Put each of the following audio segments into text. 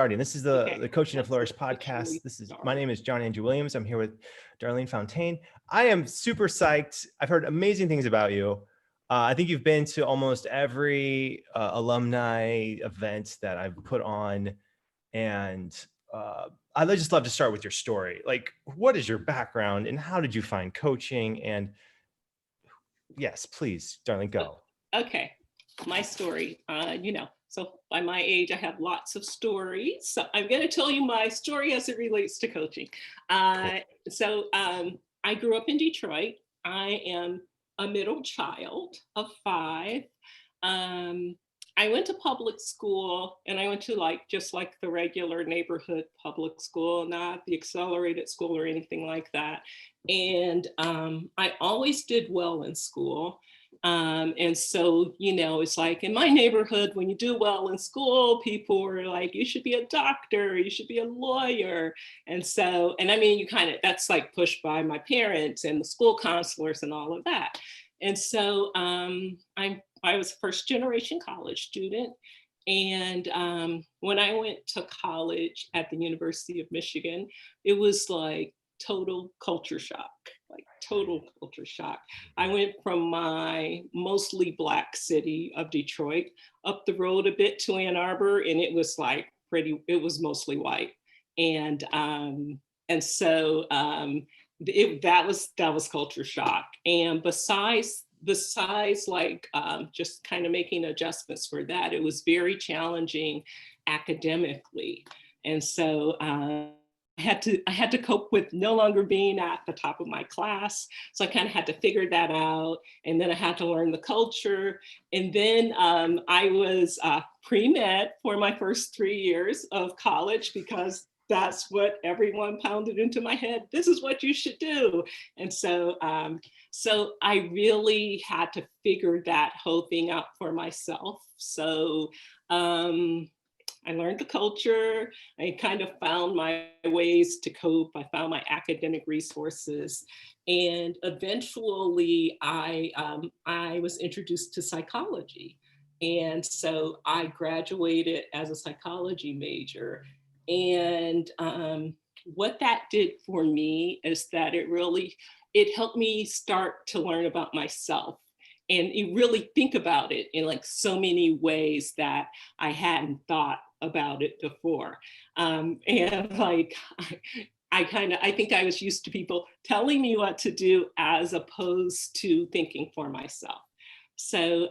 Starting. This is the Coaching to Flourish podcast. My name is John Andrew Williams. I'm here with Darlene Fountaine. I am super psyched. I've heard amazing things about you. I think you've been to almost every alumni event that I've put on. And I'd just love to start with your story. Like, what is your background and how did you find coaching? And yes, please, Darlene, go. Okay, my story, so by my age, I have lots of stories. So I'm going to tell you my story as it relates to coaching. I grew up in Detroit. I am a middle child of 5. I went to public school, and I went to just like the regular neighborhood public school, not the accelerated school or anything like that. And I always did well in school. And so, it's like in my neighborhood, when you do well in school, people were like, you should be a doctor, you should be a lawyer. And so, that's like pushed by my parents and the school counselors and all of that. And so I was a first generation college student. And when I went to college at the University of Michigan, it was like total culture shock. I went from my mostly Black city of Detroit up the road a bit to Ann Arbor, and it was it was mostly white. And so that was culture shock. And besides just kind of making adjustments for that, it was very challenging academically. And so I had to cope with no longer being at the top of my class. So I kind of had to figure that out. And then I had to learn the culture. And then I was pre-med for my first 3 years of college, because that's what everyone pounded into my head. This is what you should do. And so I really had to figure that whole thing out for myself. So I learned the culture. I kind of found my ways to cope. I found my academic resources. And eventually I was introduced to psychology. And so I graduated as a psychology major. And what that did for me is that it helped me start to learn about myself. And you really think about it in like so many ways that I hadn't thought about it before. I think I was used to people telling me what to do as opposed to thinking for myself. So,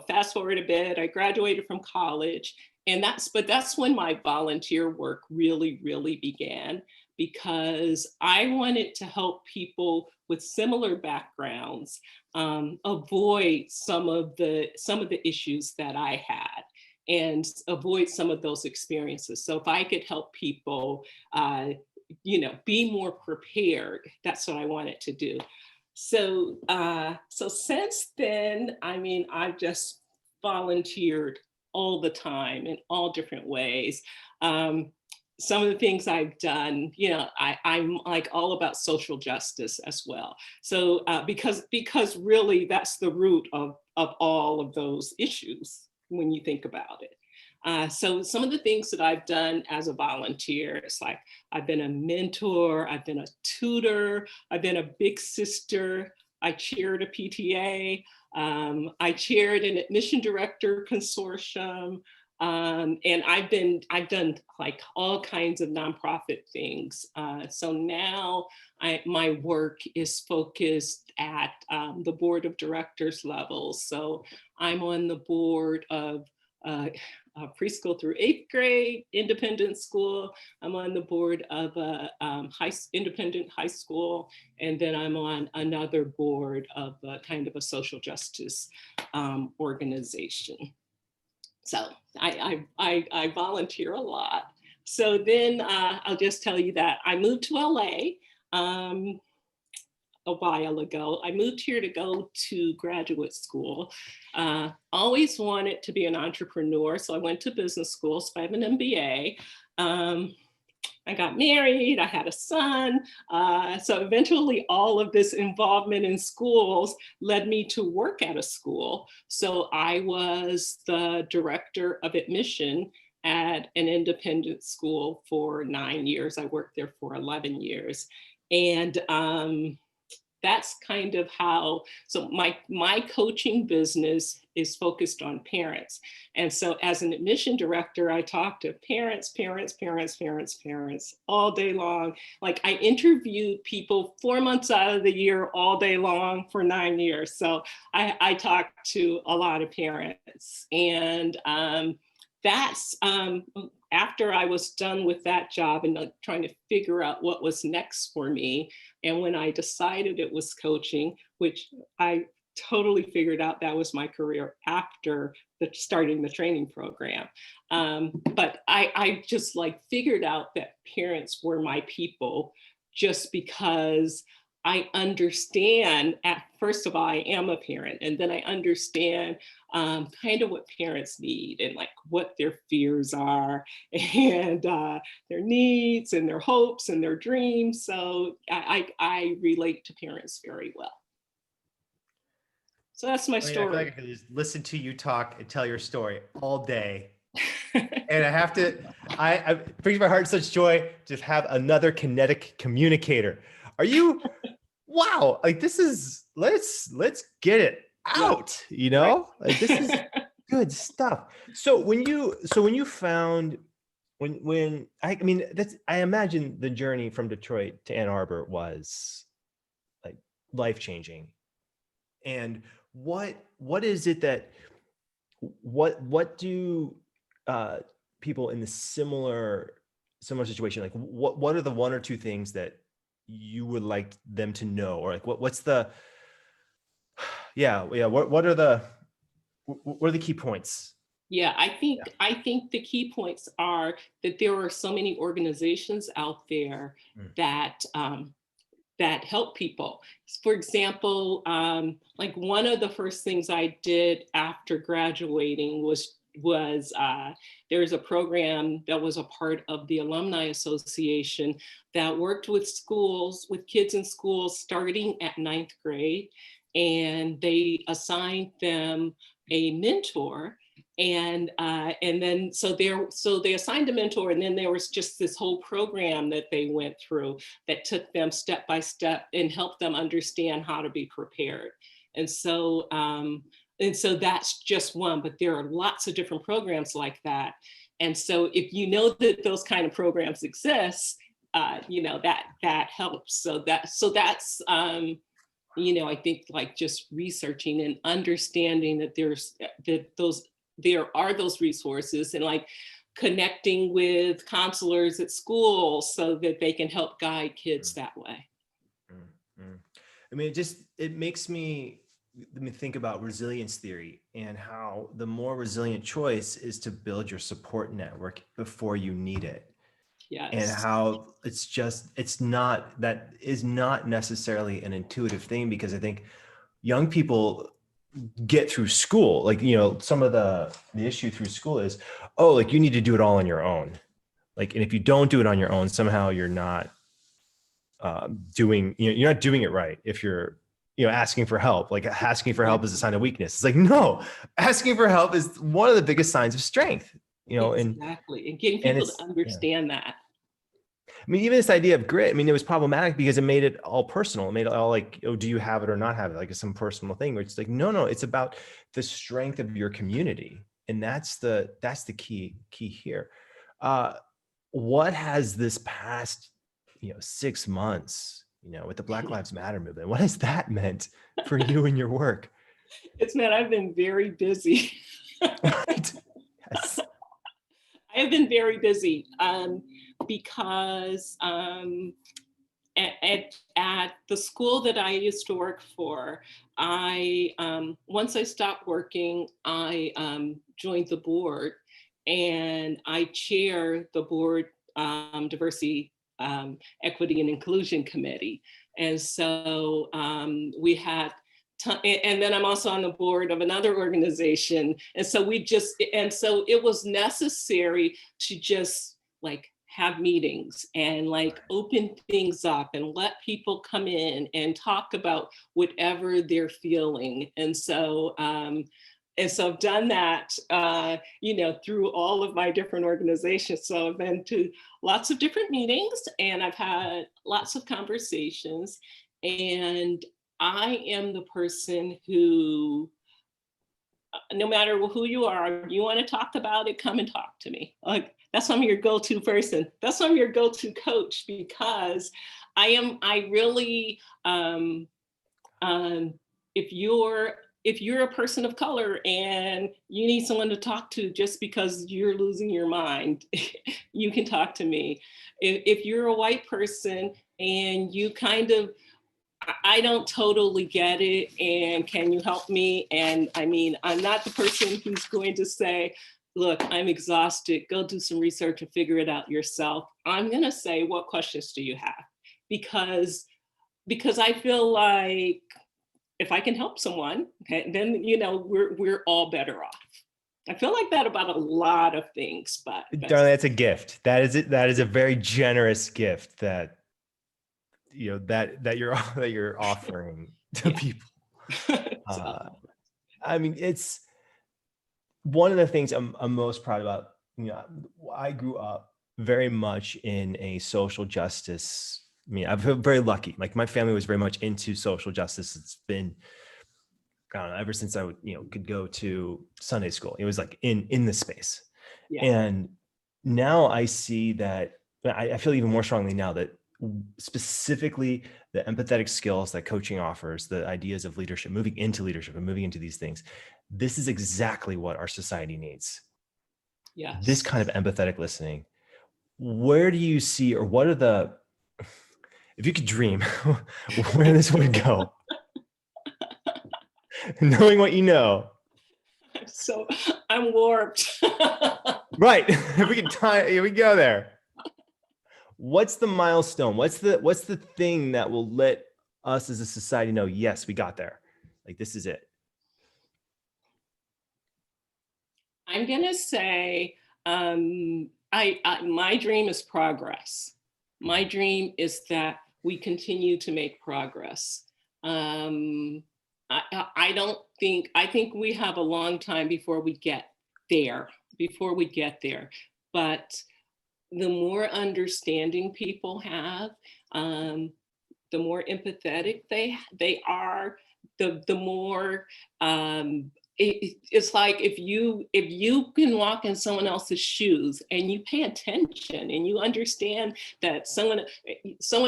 fast forward a bit, I graduated from college, and that's when my volunteer work really, really began, because I wanted to help people with similar backgrounds avoid some of the issues that I had and avoid some of those experiences. So if I could help people, be more prepared, that's what I wanted to do. So since then, I've just volunteered all the time in all different ways. Some of the things I've done, I'm like all about social justice as well. So because really that's the root of all of those issues when you think about it. So some of the things that I've done as a volunteer, it's like I've been a mentor, I've been a tutor, I've been a big sister, I chaired a PTA, I chaired an admission director consortium. And I've done like all kinds of nonprofit things. So now my work is focused at the board of directors level. So I'm on the board of preschool through 8th grade independent school. I'm on the board of a independent high school. And then I'm on another board of kind of a social justice organization. So I volunteer a lot. So then I'll just tell you that I moved to LA a while ago. I moved here to go to graduate school. Always wanted to be an entrepreneur, so I went to business school, so I have an MBA. I got married, I had a son. So eventually all of this involvement in schools led me to work at a school. So I was the director of admission at an independent school for 9 years. I worked there for 11 years. And that's kind of how, so my coaching business is focused on parents. And so as an admission director, I talk to parents all day long. Like I interviewed people 4 months out of the year, all day long for 9 years. So I talk to a lot of parents. And that's after I was done with that job and trying to figure out what was next for me. And when I decided it was coaching, which I totally figured out that was my career after starting the training program. But I just like figured out that parents were my people just because I understand, first of all, I am a parent, and then I understand kind of what parents need and like what their fears are and their needs and their hopes and their dreams. So I relate to parents very well. So that's my story. I feel like I could just listen to you talk and tell your story all day. And I have to, it brings my heart such joy to have another kinetic communicator. Are you, wow, like this is, let's get it out, you know, right. Like this is good stuff. So when you found, I imagine the journey from Detroit to Ann Arbor was like life-changing. And what is it that, what do people in the similar situation, like what are the one or two things that you would like them to know, or like what's the what are the key points? Yeah, I think the key points are that there are so many organizations out there that that help people. For example, like one of the first things I did after graduating was there was a program that was a part of the Alumni Association that worked with schools, with kids in schools starting at 9th grade, and they assigned them a mentor. And then so they assigned a mentor, and then there was just this whole program that they went through that took them step by step and helped them understand how to be prepared. And so that's just one, but there are lots of different programs like that. And so if you know that those kind of programs exist, you know, that helps. So that's you know, I think like just researching and understanding that there are those resources, and like connecting with counselors at school so that they can help guide kids that way. I mean, it makes me think about resilience theory and how the more resilient choice is to build your support network before you need it. Yes. And how that is not necessarily an intuitive thing, because I think young people get through school, like, you know, some of the issue through school is, oh, like you need to do it all on your own. Like, and if you don't do it on your own, somehow you're not you're not doing it right. If you're, you know, asking for help, like asking for help is a sign of weakness. It's like, no, asking for help is one of the biggest signs of strength, you know. Exactly. And getting people to understand that. I mean, even this idea of grit, I mean, it was problematic because it made it all personal. It made it all like, oh, do you have it or not have it? Like it's some personal thing where it's like, no, it's about the strength of your community. And that's the key here. What has this past, 6 months, with the Black Lives Matter movement, what has that meant for you and your work? It's meant I've been very busy. Right. Yes. I have been very busy because at the school that I used to work for, once I stopped working, I joined the board, and I chair the board diversity, equity, and inclusion committee. And so we had, and then I'm also on the board of another organization. And so it was necessary to just like have meetings and like open things up and let people come in and talk about whatever they're feeling. And so And so I've done that, through all of my different organizations. So I've been to lots of different meetings and I've had lots of conversations. And I am the person who, no matter who you are, you want to talk about it, come and talk to me. Like, that's why I'm your go-to person. That's why I'm your go-to coach, because I really, if you're a person of color and you need someone to talk to just because you're losing your mind, you can talk to me. If you're a white person and you kind of, I don't totally get it, and can you help me? And I mean, I'm not the person who's going to say, look, I'm exhausted, go do some research and figure it out yourself. I'm gonna say, what questions do you have? Because I feel like if I can help someone, okay, then we're all better off. I feel like that about a lot of things, but Darlene, that's a gift. That is it. That is a very generous gift that you're offering to people. I mean, it's one of the things I'm most proud about. I grew up very much in a social justice. I mean, I feel very lucky. Like, my family was very much into social justice. It's been, I don't know, ever since I could go to Sunday school. It was like in the space. Yeah. And now I see that, I feel even more strongly now that specifically the empathetic skills that coaching offers, the ideas of leadership, moving into leadership and moving into these things, this is exactly what our society needs. Yes. This kind of empathetic listening. Where do you see, or what are if you could dream where this would go, knowing what you know? So I'm warped. Right. If we can here we go there. What's the milestone? What's the thing that will let us as a society know, yes, we got there? Like, this is it. I'm gonna say, my dream is progress. My dream is that we continue to make progress. I think we have a long time before we get there, but the more understanding people have, the more empathetic they are, the more, it's like if you can walk in someone else's shoes and you pay attention and you understand that someone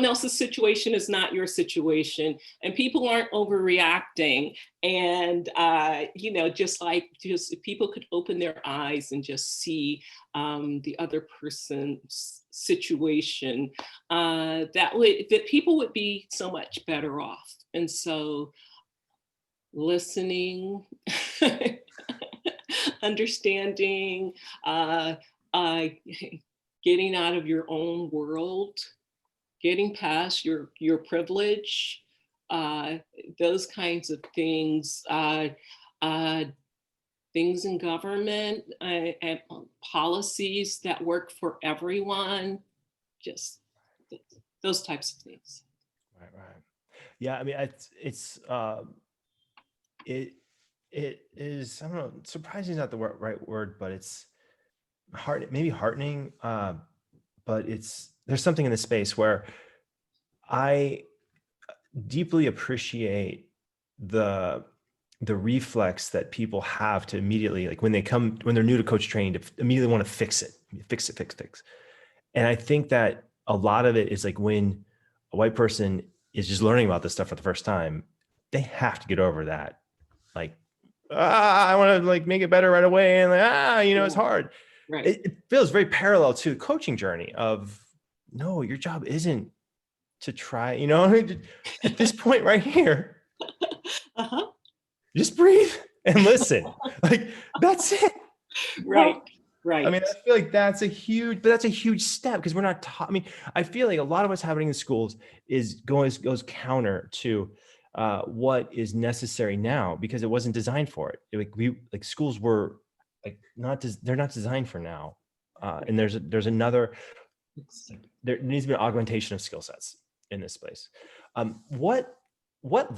else's situation is not your situation, and people aren't overreacting, and just if people could open their eyes and just see the other person's situation, that people would be so much better off. And so listening, understanding, getting out of your own world, getting past your privilege, those kinds of things, things in government, and policies that work for everyone, just those types of things. Right. Yeah, I mean, it is, I don't know, surprising is not the right word, but it's maybe heartening. But there's something in the space where I deeply appreciate the reflex that people have to immediately, like when they're new to coach training, to immediately want to fix it. And I think that a lot of it is like when a white person is just learning about this stuff for the first time, they have to get over that. Like, I want to like make it better right away. And it's hard. Right. It feels very parallel to the coaching journey of, no, your job isn't to try, at this point right here, just breathe and listen. Like, that's it. Right. I mean, I feel like that's a huge step, because we're not taught. I mean, I feel like a lot of what's happening in schools goes counter to what is necessary now, because it wasn't designed for it. Schools were they're not designed for now. And there needs to be an augmentation of skill sets in this place. What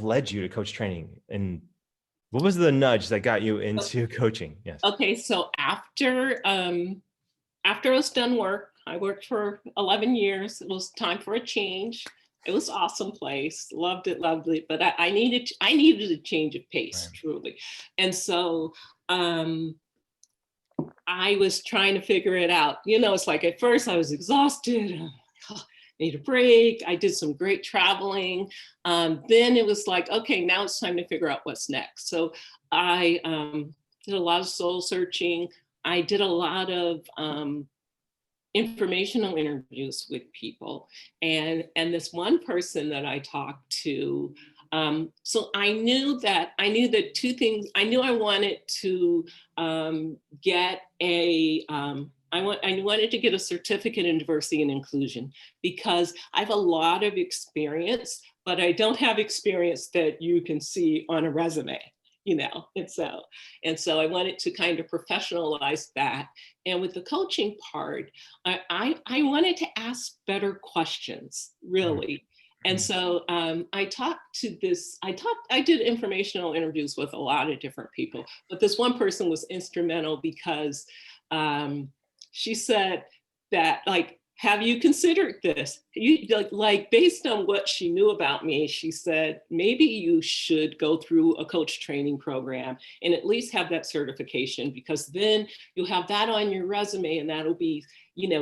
led you to coach training? And What was the nudge that got you into coaching? Yes. Okay, so after I was done work, I worked for 11 years. It was time for a change. It was an awesome place. Loved it, but I needed a change of pace, Right. truly. And so I was trying to figure it out. It's like at first I was exhausted. I'm like, oh, I need a break. I did some great traveling. Then it was like, okay, now it's time to figure out what's next. So I did a lot of soul searching. I did a lot of informational interviews with people, and this one person that I talked to. So I knew that two things. I knew I wanted to get a I wanted to get a certificate in diversity and inclusion, because I have a lot of experience, but I don't have experience that you can see on a resume, and so I wanted to kind of professionalize that. And with the coaching part, I wanted to ask better questions, really. And so I did informational interviews with a lot of different people, but this one person was instrumental because she said that, like, have you considered this? Like based on what she knew about me, she said, maybe you should go through a coach training program and at least have that certification, because then you'll have that on your resume, and that'll be,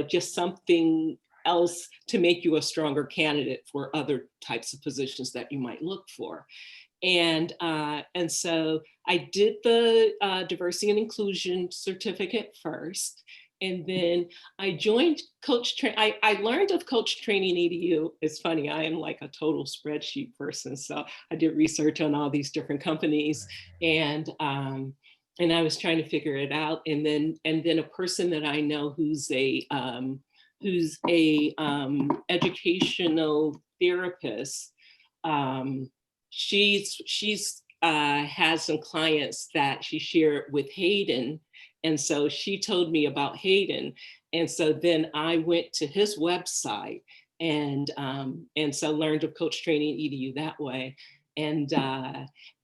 just something else to make you a stronger candidate for other types of positions that you might look for. And so I did the diversity and inclusion certificate first. And then I joined I learned of Coach Training EDU. It's funny, I am like a total spreadsheet person. So I did research on all these different companies, and I was trying to figure it out. And then a person that I know who's a educational therapist, she's has some clients that she shared with Hayden. And so she told me about Hayden. And so then I went to his website and so learned of Coach Training EDU that way. And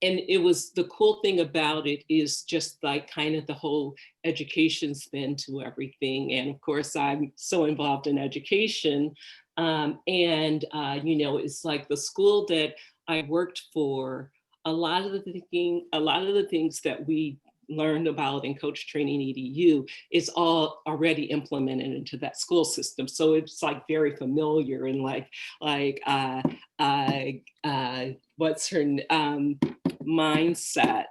it was, the cool thing about it is just like kind of the whole education spin to everything. And of course, I'm so involved in education. It's like the school that I worked for, a lot of the things that we learned about in Coach Training EDU is all already implemented into that school system. So it's like very familiar, and what's her mindset.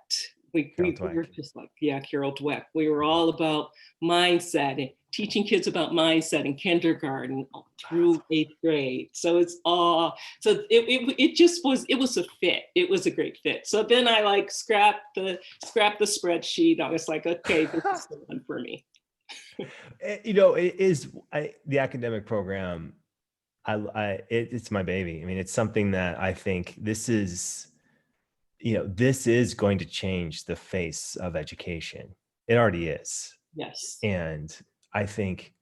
We were just like, yeah, Carol Dweck. We were all about mindset and teaching kids about mindset in kindergarten through 8th grade. So it was a fit. It was a great fit. So then I like scrapped the spreadsheet. I was like, okay, this is the one for me. The academic program. It's my baby. I mean, it's something that I think this is going to change the face of education. It already is. Yes. And I think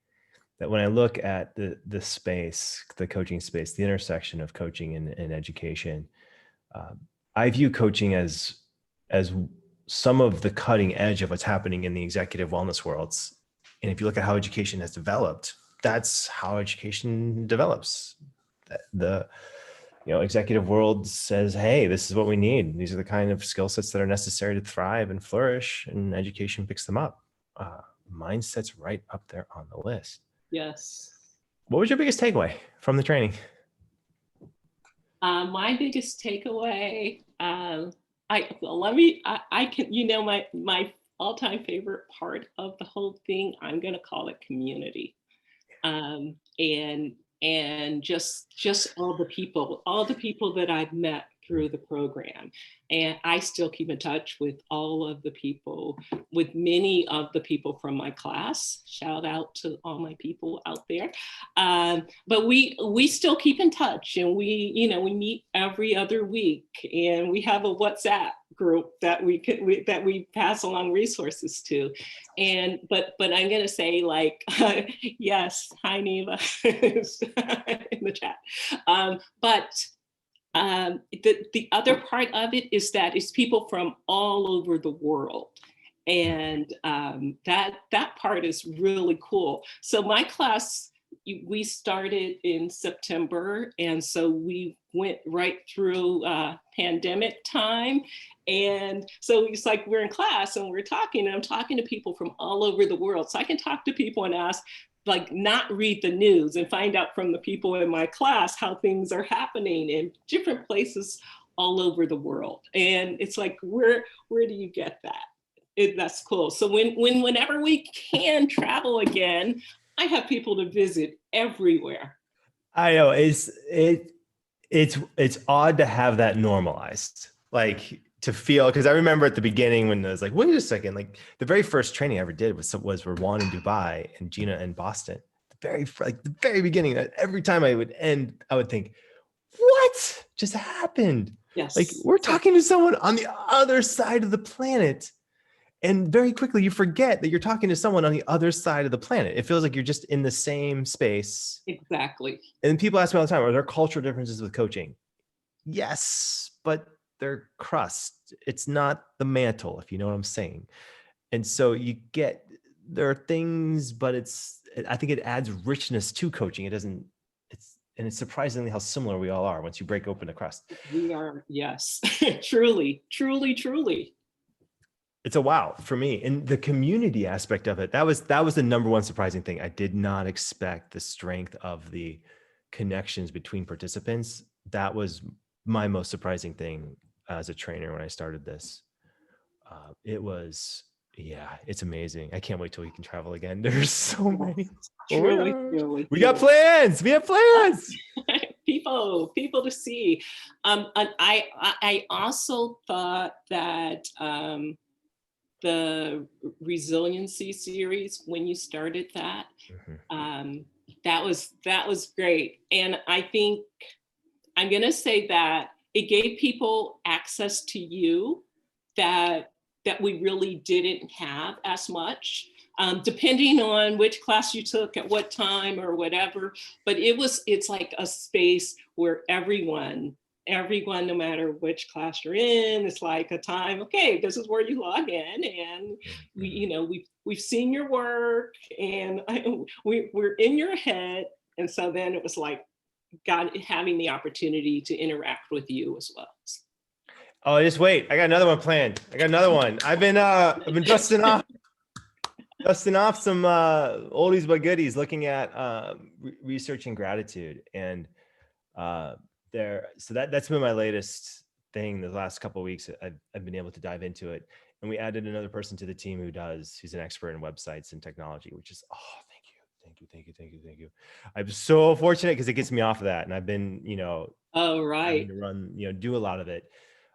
that when I look at the space, the coaching space, the intersection of coaching and education, I view coaching as some of the cutting edge of what's happening in the executive wellness worlds. And if you look at how education has developed, that's how education develops. The executive world says, hey, this is what we need. These are the kind of skill sets that are necessary to thrive and flourish, and education picks them up. Mindset's right up there on the list. Yes. What was your biggest takeaway from the training? My biggest takeaway, my all-time favorite part of the whole thing, I'm going to call it community. And just all the people that I've met through the program. And I still keep in touch with many of the people from my class. Shout out to all my people out there. But we still keep in touch, and we meet every other week, and we have a WhatsApp group that we pass along resources to. And but I'm gonna say, like, yes, hi Neva in the chat. But The other part of it is that it's people from all over the world. And that part is really cool. So my class, we started in September, and so we went right through pandemic time. And so it's like we're in class and we're talking, and I'm talking to people from all over the world. So I can talk to people and ask, like, not read the news and find out from the people in my class how things are happening in different places all over the world. And it's like, where do you get that? That's cool. So whenever we can travel again, I have people to visit everywhere. I know it's odd to have that normalized, like to feel, because I remember at the beginning when I was like, wait a second, like the very first training I ever did was Rwan in Dubai and Gina in Boston. The very beginning, every time I would end, I would think, what just happened? Yes. Like we're talking to someone on the other side of the planet. And very quickly, you forget that you're talking to someone on the other side of the planet. It feels like you're just in the same space. Exactly. And people ask me all the time, are there cultural differences with coaching? Yes, but they're crust. It's not the mantle, if you know what I'm saying. And so there are things, but I think it adds richness to coaching. And it's surprisingly how similar we all are once you break open the crust. We are, yes, truly, truly, truly. It's a wow for me. And the community aspect of it, that was the number one surprising thing. I did not expect the strength of the connections between participants. That was my most surprising thing as a trainer when I started this. It's amazing. I can't wait till we can travel again. There's so many. Truly. We got plans. We have plans. people to see. And I also thought that the resiliency series, when you started that, that was great. And I think I'm going to say that it gave people access to you that we really didn't have as much, depending on which class you took at what time or whatever. But it's like a space where everyone, no matter which class you're in, it's like a time, okay, this is where you log in, and we've seen your work, and we're in your head. And so then it was like God having the opportunity to interact with you as well. Oh, just wait. I got another one planned. I've been dusting off some oldies but goodies, looking at researching gratitude. And so that's been my latest thing the last couple of weeks. I've been able to dive into it. And we added another person to the team who's an expert in websites and technology, which is, thank you. I'm so fortunate because it gets me off of that. And I've been, having to run, do a lot of it.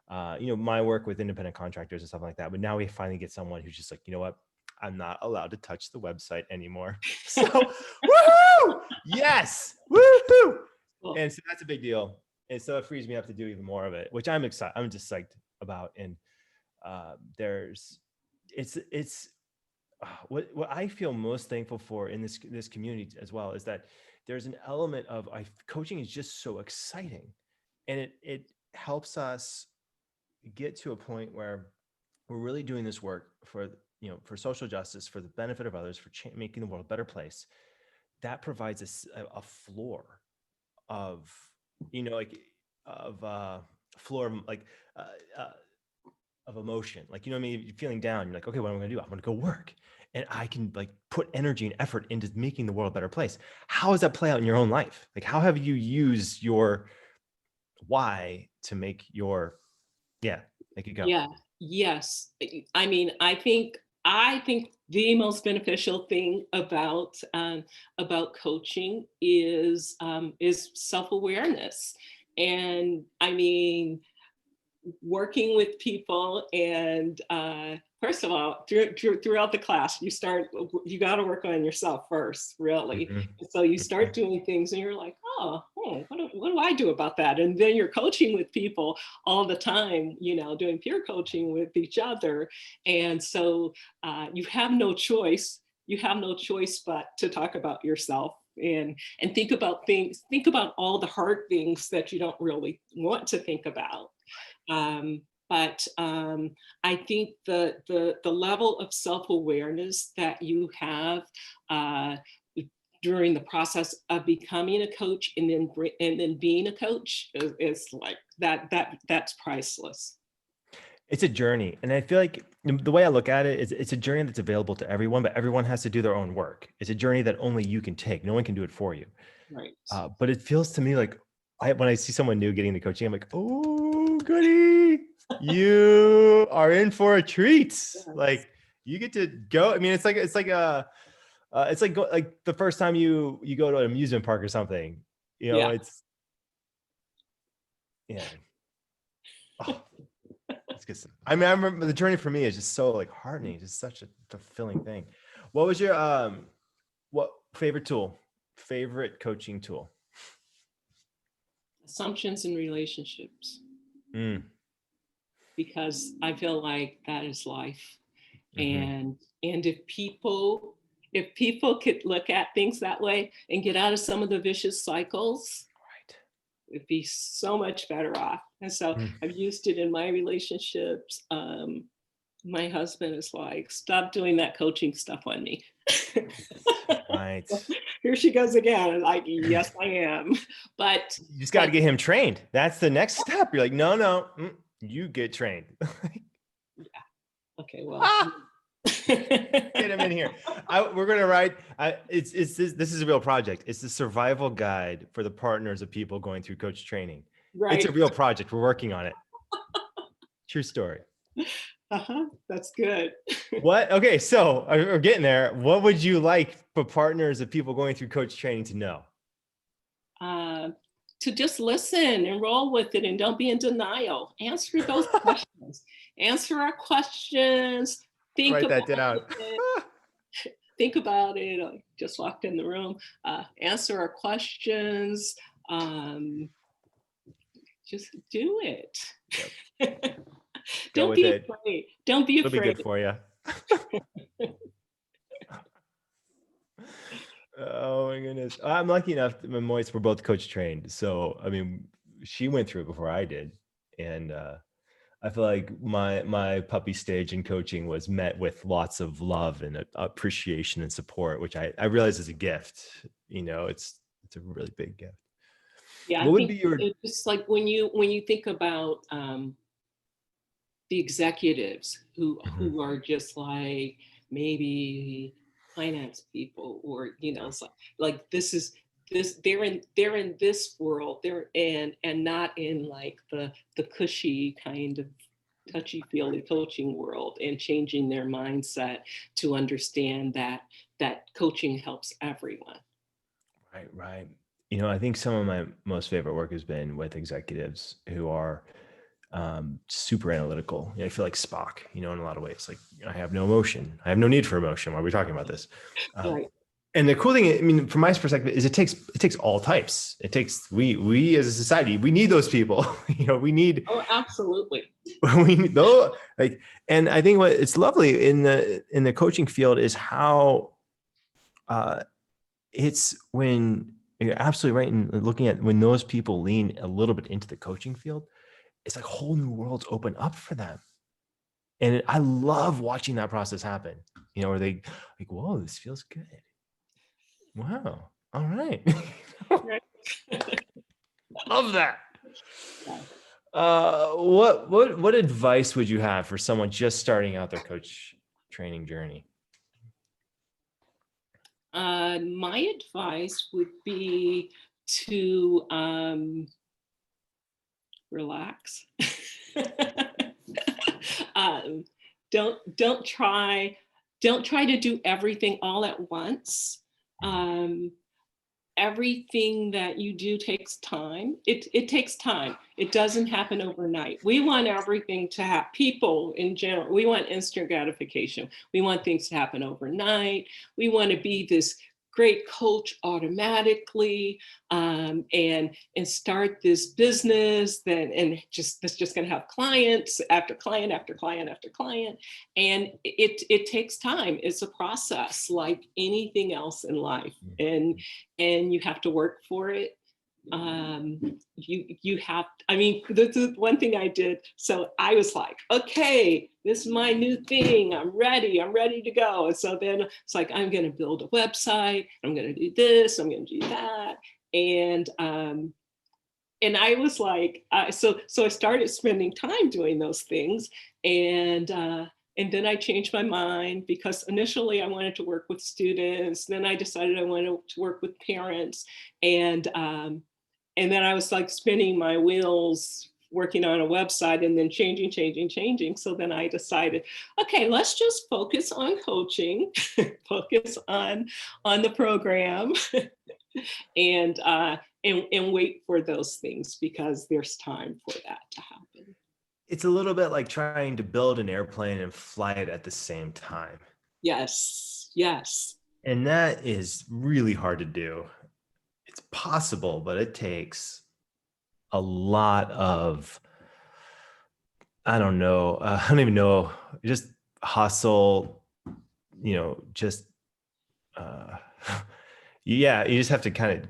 My work with independent contractors and stuff like that. But now we finally get someone who's just like, you know what? I'm not allowed to touch the website anymore. So, woohoo! Yes, woohoo! Cool. And so that's a big deal. And so it frees me up to do even more of it, which I'm excited. I'm just psyched about. And what I feel most thankful for in this community as well is that there's an element of coaching is just so exciting, and it helps us get to a point where we're really doing this work for social justice, for the benefit of others, for making the world a better place. That provides us a floor of emotion. Like, you're feeling down. You're like, okay, what am I going to do? I'm going to go work, and I can put energy and effort into making the world a better place. How does that play out in your own life? Like, how have you used your why to make it go? Yeah. Yes. I mean, I think the most beneficial thing about coaching is self-awareness. And I mean, working with people, and first of all, throughout the class, you got to work on yourself first, really. Mm-hmm. So you start doing things and you're like, what do I do about that? And then you're coaching with people all the time, doing peer coaching with each other. And so you have no choice but to talk about yourself and think about all the hard things that you don't really want to think about. But I think the level of self-awareness that you have during the process of becoming a coach and then being a coach is like that's priceless. It's a journey. And I feel like the way I look at it is it's a journey that's available to everyone, but everyone has to do their own work. It's a journey that only you can take. No one can do it for you. Right. But it feels to me like when I see someone new getting the coaching, I'm like, oh, goody, you are in for a treat. Yes. Like you get to go. I mean, it's like the first time you go to an amusement park or something, you know, it's, yeah. Oh. I mean, I remember the journey for me is just so like heartening, just such a fulfilling thing. What was your favorite coaching tool? Assumptions and relationships. Because I feel like that is life. And if people could look at things that way and get out of some of the vicious cycles, it'd be so much better off. And so I've used it in my relationships. My husband is like, stop doing that coaching stuff on me. Right. Here she goes again. I'm like, yes, I am. But you just got to get him trained. That's the next step. You're like, no, you get trained. Yeah. Okay, well. Get him in here. We're going to write. This is a real project. It's the survival guide for the partners of people going through coach training. Right. It's a real project. We're working on it. True story. That's good. What? Okay. So we're getting there. What would you like for partners of people going through coach training to know? To just listen and roll with it and don't be in denial. Answer those questions. Answer our questions. Write that down. Think about it. I just walked in the room. Answer our questions. Just do it. Yep. Don't be afraid. Don't be afraid. It'll be good for you. Oh my goodness. I'm lucky enough that Moise, we're both coach trained. So, I mean, she went through it before I did. And I feel like my puppy stage in coaching was met with lots of love and appreciation and support, which I realize is a gift. You know, it's a really big gift. Yeah, what would be your? It's like when you think about the executives who are just like maybe finance people, or you know, like they're in this world, and not in like the cushy kind of touchy-feely coaching world, and changing their mindset to understand that coaching helps everyone. Right. You know, I think some of my most favorite work has been with executives who are super analytical. I feel like Spock, you know, in a lot of ways. Like, I have no emotion. I have no need for emotion. Why are we talking about this? Right. And the cool thing, I mean, from my perspective, is it takes all types. It takes we as a society, we need those people. You know, we need. Oh, absolutely. We need those, like, and I think what it's lovely in the coaching field is how it's when you're absolutely right in looking at when those people lean a little bit into the coaching field, it's like whole new worlds open up for them. And I love watching that process happen, you know, where they like, whoa, this feels good. Wow. All right. Love that. What advice would you have for someone just starting out their coach training journey? My advice would be to relax. Don't try to do everything all at once. Everything that you do takes time. It takes time. It doesn't happen overnight. We want everything to happen. People in general, we want instant gratification. We want things to happen overnight. We want to be this great coach automatically, and start this business and that's just going to have clients after client after client after client. And it takes time. It's a process like anything else in life, and you have to work for it. You have, I mean, the one thing I did, so I was like, okay, this is my new thing, I'm ready to go. And so then it's like, I'm going to build a website, I'm going to do this, I'm going to do that. And I was like, so I started spending time doing those things. And then I changed my mind, because initially I wanted to work with students. Then I decided I wanted to work with parents. And then I was like spinning my wheels working on a website, and then changing. So then I decided, okay, let's just focus on coaching, focus on the program, and wait for those things, because there's time for that to happen. It's a little bit like trying to build an airplane and fly it at the same time. Yes. And that is really hard to do. It's possible, but it takes a lot of, I don't even know, just hustle, just, yeah, you just have to kind of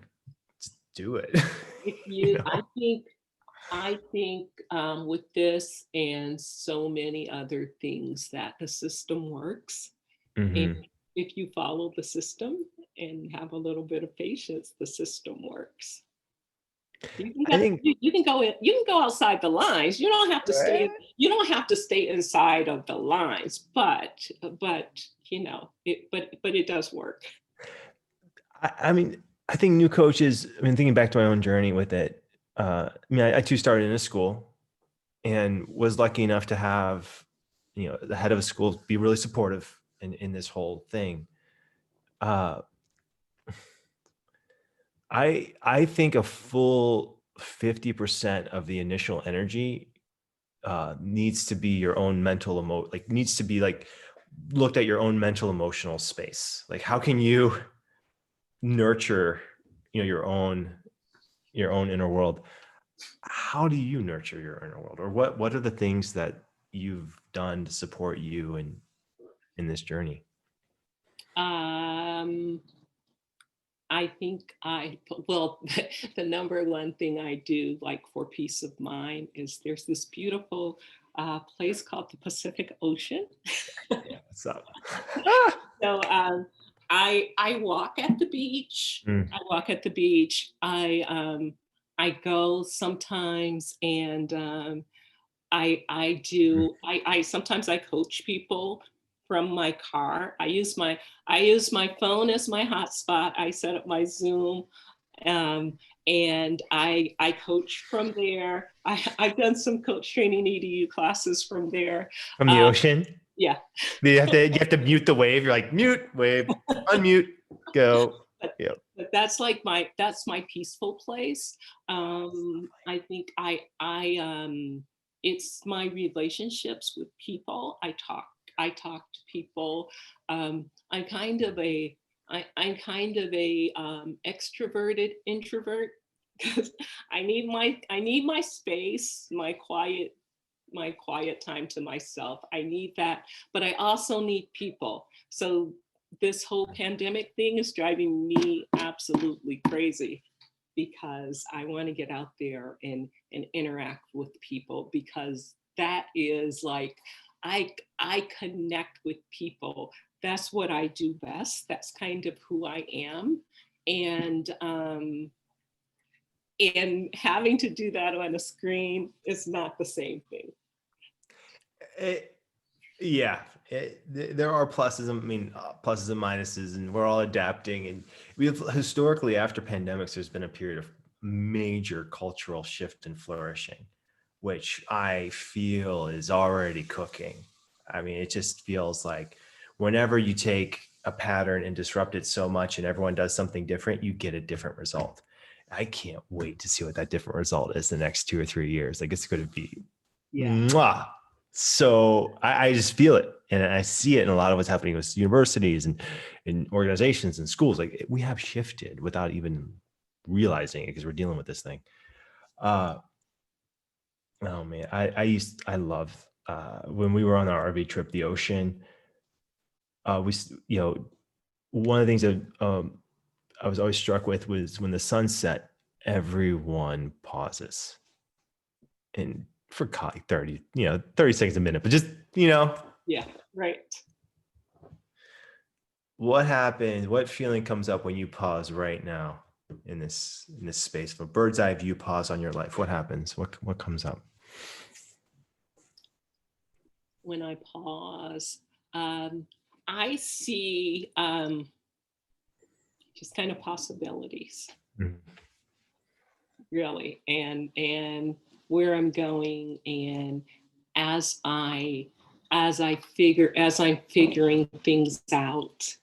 do it. I think with this and so many other things, that the system works. Mm-hmm. And if you follow the system and have a little bit of patience, the system works. You can go outside the lines. You don't have to stay. You don't have to stay inside of the lines. But it does work. I mean, I think new coaches. I mean, thinking back to my own journey with it. I too started in a school, and was lucky enough to have, the head of a school be really supportive in this whole thing. I think a full 50% of the initial energy needs to be your own needs to be like looked at your own mental emotional space. Like, how can you nurture, your own inner world? How do you nurture your inner world? Or what are the things that you've done to support you in this journey? I think the number one thing I do, like for peace of mind, is there's this beautiful place called the Pacific Ocean. Yeah, what's up? So I walk at the beach. I walk at the beach. I go sometimes, and sometimes I coach people from my car. I use my phone as my hotspot. I set up my Zoom, and I coach from there. I've done some coach training EDU classes from there. From the ocean? Yeah. You have to mute the wave. You're like, mute, wave, unmute, go. But that's my peaceful place. I think it's my relationships with people. I talk to people. I'm kind of a extroverted introvert, because I need my space, my quiet time to myself. I need that, but I also need people. So this whole pandemic thing is driving me absolutely crazy, because I want to get out there and interact with people, because that is like, I connect with people. That's what I do best. That's kind of who I am. And having to do that on a screen is not the same thing. There are pluses. Pluses and minuses, and we're all adapting. And we've historically, after pandemics, there's been a period of major cultural shift and flourishing, which I feel is already cooking. I mean, it just feels like whenever you take a pattern and disrupt it so much, and everyone does something different, you get a different result. I can't wait to see what that different result is the next 2 or 3 years. Like, it's going to be, mwah. So I just feel it, and I see it in a lot of what's happening with universities and in organizations and schools. Like we have shifted without even realizing it because we're dealing with this thing. Oh man, I love when we were on our RV trip, the ocean. One of the things that I was always struck with was when the sun set, everyone pauses and for like 30 seconds a minute, but just, Yeah, right. what happened? What feeling comes up when you pause right now in this space? From a bird's eye view, pause on your life. What happens? What comes up? When I pause, I see just kind of possibilities, really, and where I'm going, and as I'm figuring things out,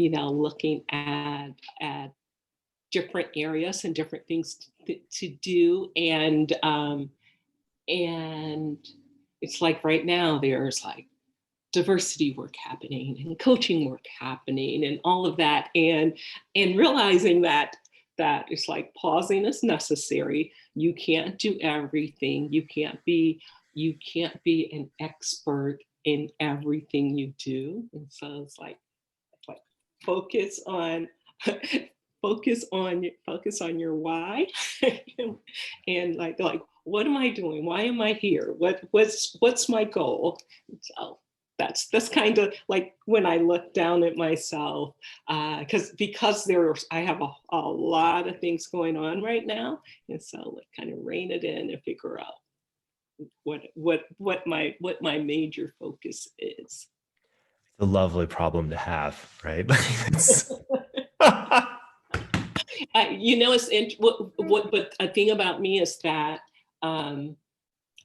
looking at different areas and different things to do, and it's like right now there's like diversity work happening and coaching work happening and all of that, and realizing that it's like pausing is necessary. You can't do everything. You can't be an expert in everything you do. And so it's like focus on focus on your why and like what am I doing? Why am I here? What's my goal? So that's kind of like when I look down at myself, because I have a lot of things going on right now, and so like kind of rein it in and figure out what my major focus is. It's a lovely problem to have, right? But a thing about me is that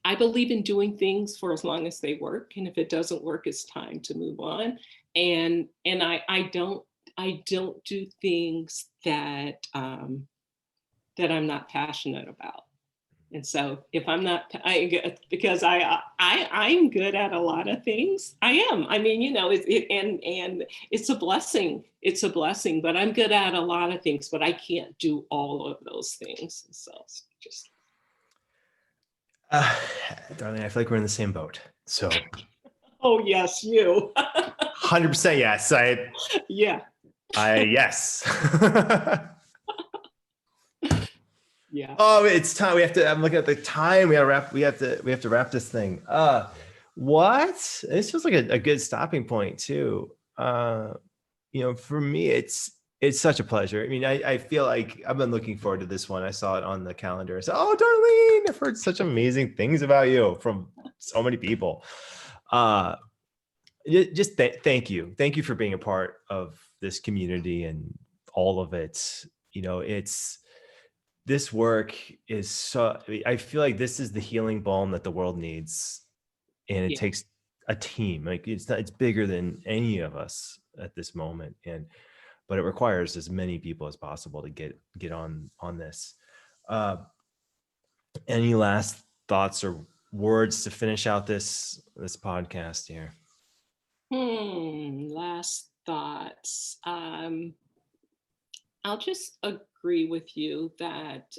I believe in doing things for as long as they work, and if it doesn't work, it's time to move on. And I don't do things that I'm not passionate about. And so if I'm not, because I'm good at a lot of things. I am. I mean, and it's a blessing. It's a blessing. But I'm good at a lot of things, but I can't do all of those things. So it's just. Darlene, I feel like we're in the same boat. So. Oh yes, you. 100% yes. Yeah. Yes. Yeah. Oh, it's time. I'm looking at the time. We have to wrap this thing. What? This feels like a good stopping point too. For me, it's such a pleasure. I mean, I feel like I've been looking forward to this one. I saw it on the calendar. I said, "Oh, Darlene, I've heard such amazing things about you from so many people." Just thank you. Thank you for being a part of this community and all of it. This work is I feel like this is the healing balm that the world needs. And it takes a team. Like it's bigger than any of us at this moment. But it requires as many people as possible to get on this. Any last thoughts or words to finish out this podcast here? Last thoughts. I'll just agree with you that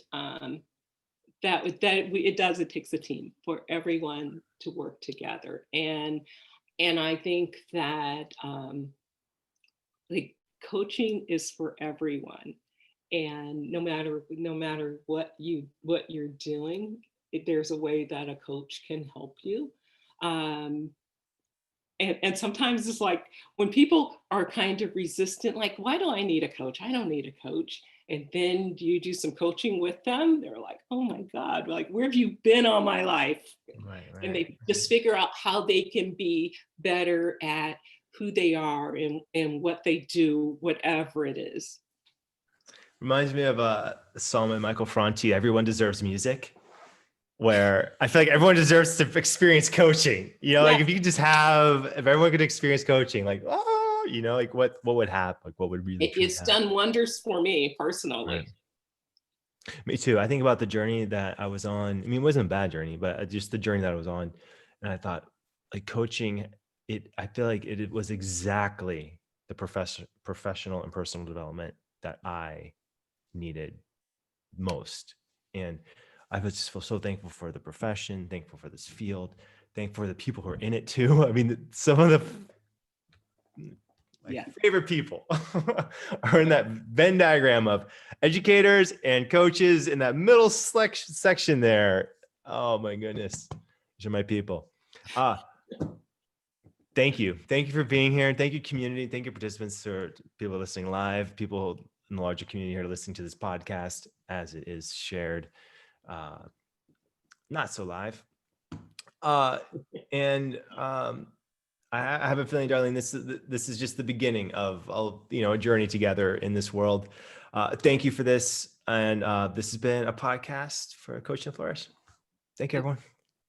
it takes a team for everyone to work together, and I think that like coaching is for everyone, and no matter what you're doing, there's a way that a coach can help you. And sometimes it's like when people are kind of resistant, like, why do I need a coach? I don't need a coach. And then you do some coaching with them. They're like, oh my God, like, where have you been all my life? Right. And they just figure out how they can be better at who they are and what they do, whatever it is. Reminds me of a song by Michael Franti, "Everyone Deserves Music," where I feel like everyone deserves to experience coaching. Like if everyone could experience coaching, like, like what would happen? Like what would really It's happen? done wonders for me personally. Right. Me too. I think about the journey that I was on. I mean, it wasn't a bad journey, but just the journey that I was on. And I thought, like, coaching, I feel like it was exactly the professional and personal development that I needed most. And I just feel so thankful for the profession, thankful for this field, thankful for the people who are in it too. I mean, some of my favorite people are in that Venn diagram of educators and coaches in that middle section there. Oh my goodness, these are my people. Thank you. Thank you for being here. Thank you, community. Thank you, participants, or people listening live, people in the larger community here listening to this podcast as it is shared, not so live. I have a feeling, Darlene, this is just the beginning of a journey together in this world. Thank you for this. And this has been a podcast for Coach and Flourish. Thank you, everyone.